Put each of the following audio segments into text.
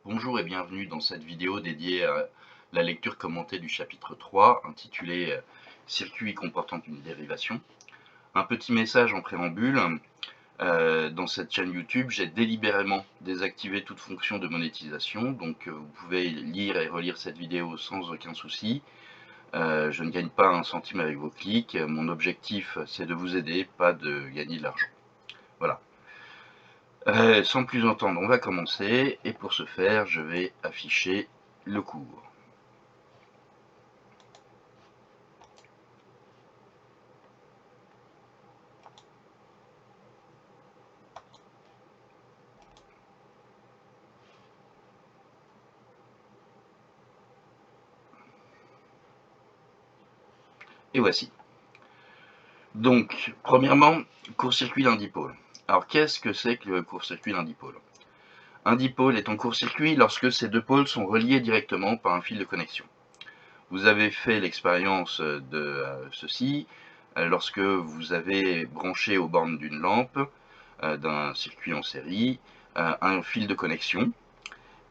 Bonjour et bienvenue dans cette vidéo dédiée à la lecture commentée du chapitre 3 intitulé Circuit comportant une dérivation. Un petit message en préambule, dans cette chaîne YouTube, j'ai délibérément désactivé toute fonction de monétisation, donc vous pouvez lire et relire cette vidéo sans aucun souci. Je ne gagne pas un centime avec vos clics, mon objectif c'est de vous aider, pas de gagner de l'argent. Voilà. Sans plus entendre, on va commencer, et pour ce faire, je vais afficher le cours. Et voici. Donc, premièrement, court-circuit d'un dipôle. Alors, qu'est-ce que c'est que le court-circuit d'un dipôle? Un dipôle est en court-circuit lorsque ces deux pôles sont reliés directement par un fil de connexion. Vous avez fait l'expérience de ceci lorsque vous avez branché aux bornes d'une lampe, d'un circuit en série, un fil de connexion,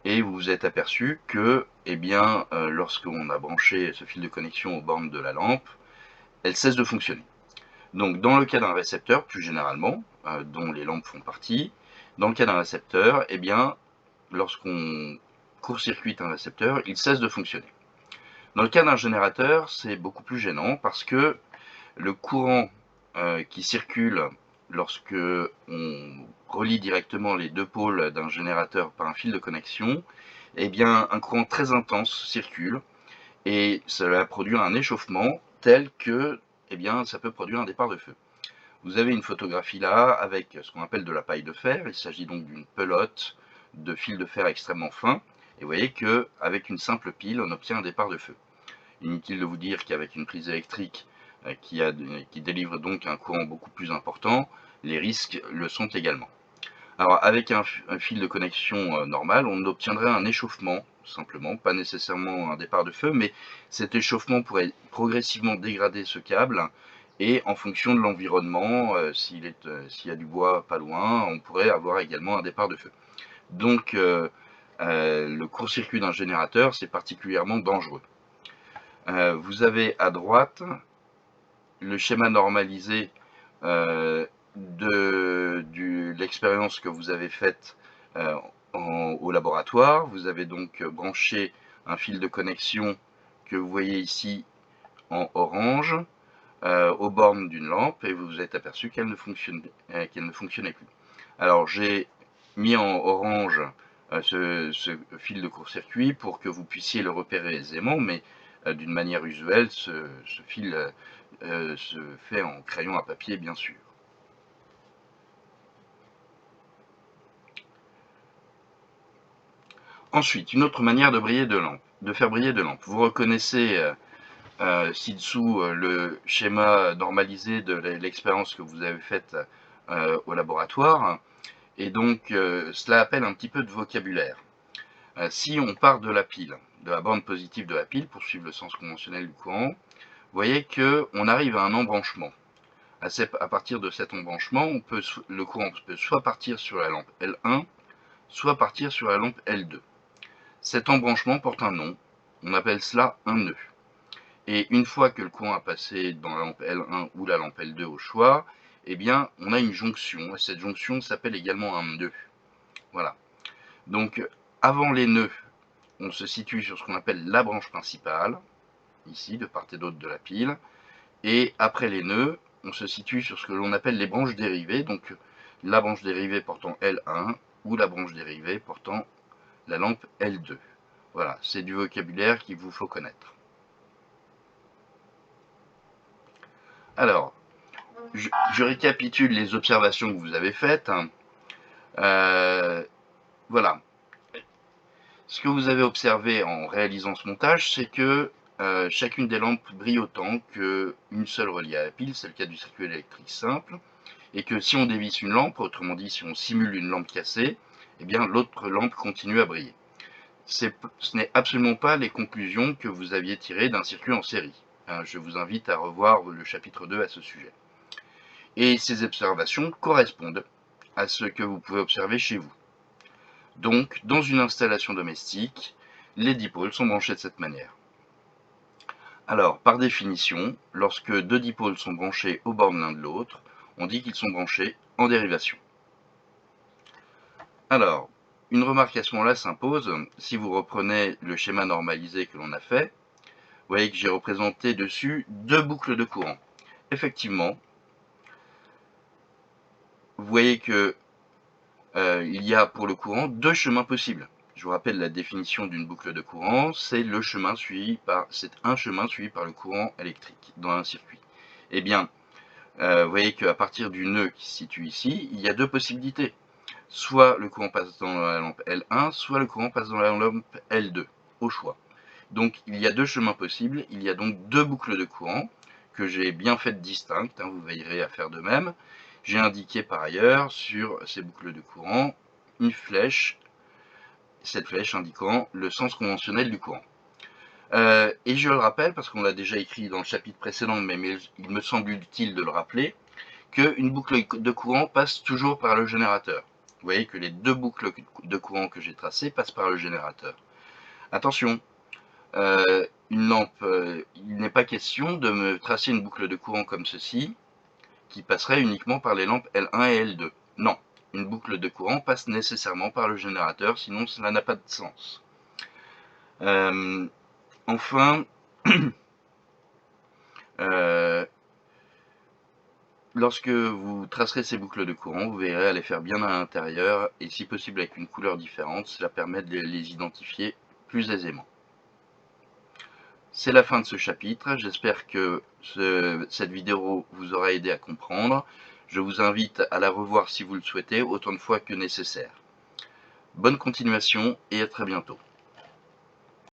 et vous vous êtes aperçu que, lorsqu'on a branché ce fil de connexion aux bornes de la lampe, elle cesse de fonctionner. Donc dans le cas d'un récepteur, plus généralement, dont les lampes font partie, dans le cas d'un récepteur, lorsqu'on court-circuite un récepteur, il cesse de fonctionner. Dans le cas d'un générateur, c'est beaucoup plus gênant parce que le courant qui circule lorsque on relie directement les deux pôles d'un générateur par un fil de connexion, un courant très intense circule et cela produit un échauffement tel que ça peut produire un départ de feu. Vous avez une photographie là avec ce qu'on appelle de la paille de fer. Il s'agit donc d'une pelote de fil de fer extrêmement fin. Et vous voyez qu'avec une simple pile, on obtient un départ de feu. Inutile de vous dire qu'avec une prise électrique qui délivre donc un courant beaucoup plus important, les risques le sont également. Alors avec un fil de connexion normal, on obtiendrait un échauffement, simplement, pas nécessairement un départ de feu, mais cet échauffement pourrait progressivement dégrader ce câble, et en fonction de l'environnement, s'il y a du bois pas loin, on pourrait avoir également un départ de feu. Donc le court-circuit d'un générateur, c'est particulièrement dangereux. Vous avez à droite le schéma normalisé de l'expérience que vous avez faite au laboratoire. Vous avez donc branché un fil de connexion que vous voyez ici en orange aux bornes d'une lampe, et vous vous êtes aperçu qu'elle ne fonctionnait plus. Alors j'ai mis en orange ce fil de court-circuit pour que vous puissiez le repérer aisément, mais d'une manière usuelle, ce fil se fait en crayon à papier, bien sûr. Ensuite, une autre manière de faire briller de lampes. Vous reconnaissez ci-dessous le schéma normalisé de l'expérience que vous avez faite au laboratoire, et donc cela appelle un petit peu de vocabulaire. Si on part de la pile, de la borne positive de la pile, pour suivre le sens conventionnel du courant, vous voyez qu'on arrive à un embranchement. À partir de cet embranchement, le courant peut soit partir sur la lampe L1, soit partir sur la lampe L2. Cet embranchement porte un nom, on appelle cela un nœud. Et une fois que le courant a passé dans la lampe L1 ou la lampe L2 au choix, on a une jonction, et cette jonction s'appelle également un nœud. Voilà. Donc, avant les nœuds, on se situe sur ce qu'on appelle la branche principale, ici, de part et d'autre de la pile, et après les nœuds, on se situe sur ce que l'on appelle les branches dérivées, donc la branche dérivée portant L1 ou la branche dérivée portant la lampe L2. Voilà, c'est du vocabulaire qu'il vous faut connaître. Alors, je récapitule les observations que vous avez faites. Voilà. Ce que vous avez observé en réalisant ce montage, c'est que chacune des lampes brille autant qu'une seule reliée à la pile, c'est le cas du circuit électrique simple, et que si on dévisse une lampe, autrement dit si on simule une lampe cassée, l'autre lampe continue à briller. Ce n'est absolument pas les conclusions que vous aviez tirées d'un circuit en série. Je vous invite à revoir le chapitre 2 à ce sujet. Et ces observations correspondent à ce que vous pouvez observer chez vous. Donc, dans une installation domestique, les dipôles sont branchés de cette manière. Alors, par définition, lorsque deux dipôles sont branchés aux bornes l'un de l'autre, on dit qu'ils sont branchés en dérivation. Alors, une remarque à ce moment-là s'impose. Si vous reprenez le schéma normalisé que l'on a fait, vous voyez que j'ai représenté dessus deux boucles de courant. Effectivement, vous voyez que il y a pour le courant deux chemins possibles. Je vous rappelle la définition d'une boucle de courant, c'est un chemin suivi par le courant électrique dans un circuit. Eh bien, vous voyez qu'à partir du nœud qui se situe ici, il y a deux possibilités. Soit le courant passe dans la lampe L1, soit le courant passe dans la lampe L2, au choix. Donc il y a deux chemins possibles, il y a donc deux boucles de courant que j'ai bien faites distinctes, vous veillerez à faire de même. J'ai indiqué par ailleurs sur ces boucles de courant une flèche, cette flèche indiquant le sens conventionnel du courant. Et je le rappelle, parce qu'on l'a déjà écrit dans le chapitre précédent, mais il me semble utile de le rappeler, qu'une boucle de courant passe toujours par le générateur. Vous voyez que les deux boucles de courant que j'ai tracées passent par le générateur. Attention, une lampe, il n'est pas question de me tracer une boucle de courant comme ceci, qui passerait uniquement par les lampes L1 et L2. Non, une boucle de courant passe nécessairement par le générateur, sinon cela n'a pas de sens. Enfin, lorsque vous tracerez ces boucles de courant, vous verrez à les faire bien à l'intérieur, et si possible avec une couleur différente, cela permet de les identifier plus aisément. C'est la fin de ce chapitre, j'espère que cette vidéo vous aura aidé à comprendre. Je vous invite à la revoir si vous le souhaitez, autant de fois que nécessaire. Bonne continuation et à très bientôt.